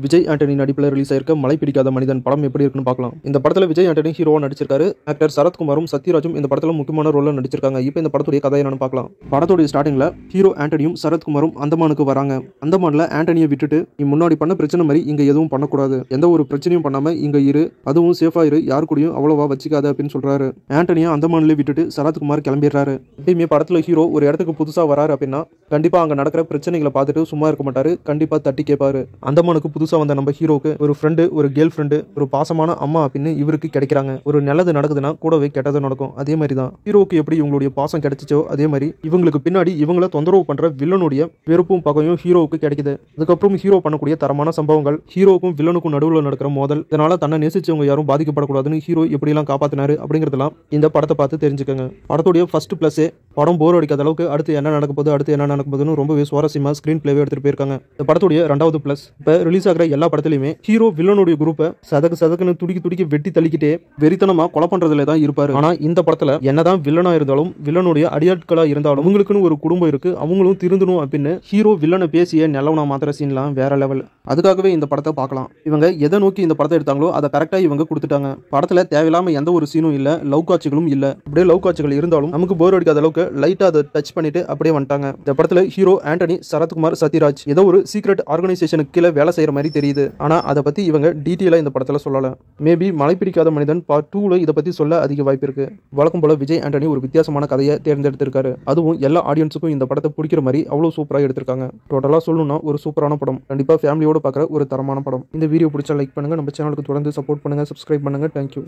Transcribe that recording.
விஜய் ஆண்டனி நடிப்பில் ரிலீஸ் ஆயிருக்க மழை பிடிக்காத மனிதன் படம் எப்படி இருக்குன்னு பார்க்கலாம். இந்த படத்தில் விஜய் ஆண்டனி ஹீரோவா நடிச்சிருக்காரு. ஆக்டர் சரத்குமாரும் சத்யராஜும் இந்த படத்தில் முக்கியமான ரோல்ல நடிச்சிருக்காங்க. இப்போ இந்த படத்துடைய கதை என்னன்னு பார்க்கலாம். படத்துடைய ஸ்டார்டிங்ல ஹீரோ ஆண்டனியும் சரத்குமாரும் அந்தமானுக்கு வராங்க. அந்தமான்ல ஆண்டனியை விட்டுட்டு நீ முன்னாடி பண்ண பிரச்சனை மாதிரி இங்க எதுவும் பண்ணக்கூடாது, எந்த ஒரு பிரச்சனையும் பண்ணாம இங்க இரு, அதுவும் சேஃபா இரு, யாரு கூடயும் அவ்வளவா வச்சுக்காத அப்படின்னு சொல்றாரு. ஆண்டனியை அந்தமான்ல விட்டுட்டு சரத்குமார் கிளம்பிடுறாரு. எப்பயுமே படத்துல ஹீரோ ஒரு இடத்துக்கு புதுசா வராரு அப்படின்னா கண்டிப்பா அங்க நடக்கிற பிரச்சனைகளை பார்த்துட்டு சும்மா இருக்க மாட்டாரு, கண்டிப்பா தட்டி கேட்பாரு. அந்தமானுக்கு புதுசா வந்த நம்ம ஹீரோக்கு ஒரு ஃப்ரெண்டு, ஒரு கேர்ள் ஃப்ரெண்டு, ஒரு பாசமான அம்மா அப்படின்னு இவருக்கு கிடைக்கிறாங்க. ஒரு நல்லது நடக்குதுன்னா கூடவே கெட்டது நடக்கும். அதே மாதிரி தான் ஹீரோக்கு எப்படி இவங்களுடைய பாசம் கிடைச்சிச்சோ அதே மாதிரி இவங்களுக்கு பின்னாடி இவங்களை தொந்தரவு பண்ற வில்லனுடைய வெறுப்பும் பகையும் ஹீரோவுக்கு கிடைக்குது. அதுக்கப்புறம் ஹீரோ பண்ணக்கூடிய தரமான சம்பவங்கள், ஹீரோவுக்கும் வில்லனுக்கும் நடுவில் நடக்கிற மோதல், இதனால தன்னை நேசிச்சவங்க யாரும் பாதிக்கப்படக்கூடாதுன்னு ஹீரோ எப்படி எல்லாம் காப்பாத்தினாரு அப்படிங்கறதெல்லாம் இந்த படத்தை பார்த்து தெரிஞ்சுக்கங்க. படத்துடைய ஃபர்ஸ்ட் பிளஸ் படம் போர் அடிக்காத அளவுக்கு அடுத்து என்ன நடக்க போகுது, அடுத்து என்ன நடக்க போகுதுன்னு ரொம்பவே சுவாரஸ்யமா ஸ்கிரீன் பிளேவே எடுத்துட்டு போயிருக்காங்க. இந்த படத்துடைய ரெண்டாவது பிளஸ், இப்ப ரிலீஸ் ஆகிற எல்லா படத்திலுமே ஹீரோ வில்லனுடைய குரூப்பை சதக்குன்னு துடிக்கி வெட்டி தள்ளிக்கிட்டே வெறித்தனமா கொலை பண்றதுல தான் இருப்பாரு. ஆனா இந்த படத்துல என்னதான் வில்லனா இருந்தாலும், வில்லனுடைய அடியாட்களா இருந்தாலும் அவங்களுக்குன்னு ஒரு குடும்பம் இருக்கு, அவங்களும் திருந்தணும் அப்படின்னு ஹீரோ வில்லனை பேசிய நல்லவனா மாத்திர சீன்லாம் வேற லெவல். அதுக்காகவே இந்த படத்தை பார்க்கலாம். இவங்க எதை நோக்கி இந்த படத்தை எடுத்தாங்களோ அதை கரெக்டா இவங்க கொடுத்துட்டாங்க. படத்துல தேவையில்லாம எந்த ஒரு சீனும் இல்ல, லவ் காட்சிகளும் இல்ல. அப்படியே லவ் காட்சிகள் இருந்தாலும் நமக்கு போர் அடிக்காத அளவுக்கு லைட்டா அதை டச் பண்ணிட்டு அப்படியே வந்துட்டாங்க. இந்த படத்துல ஹீரோ ஆண்டனி, சரத்குமார், சத்யராஜ் ஏதோ ஒரு சீக்ரெட் ஆர்கனைசேஷனுக்கு கீழே வேலை செய்யற மாதிரி தெரியுது. ஆனா அதை பத்தி இவங்க டீட்டெயிலா இந்த படத்துல சொல்லல. மேபி மழை பிடிக்காத மனிதன் பார்ட் 2ல இதை பத்தி சொல்ல அதிக வாய்ப்பு இருக்கு. வழக்கம் போல விஜய் ஆண்டனி ஒரு வித்தியாசமான கதையை தேர்ந்தெடுத்திருக்காரு. அதுவும் எல்லா ஆடியன்ஸுக்கும் இந்த படத்தை பிடிக்கிற மாதிரி அவ்வளவு சூப்பரா எடுத்திருக்காங்க. டோட்டலா சொல்லணும்னா ஒரு சூப்பரான படம், கண்டிப்பா ஃபேமிலியோட பார்க்குற ஒரு தரமான படம். இந்த வீடியோ பிடிச்சா லைக் பண்ணுங்க, நம்ம சேனலுக்கு தொடர்ந்து சப்போர்ட் பண்ணுங்க, சப்ஸ்கிரைப் பண்ணுங்க. தேங்க்யூ.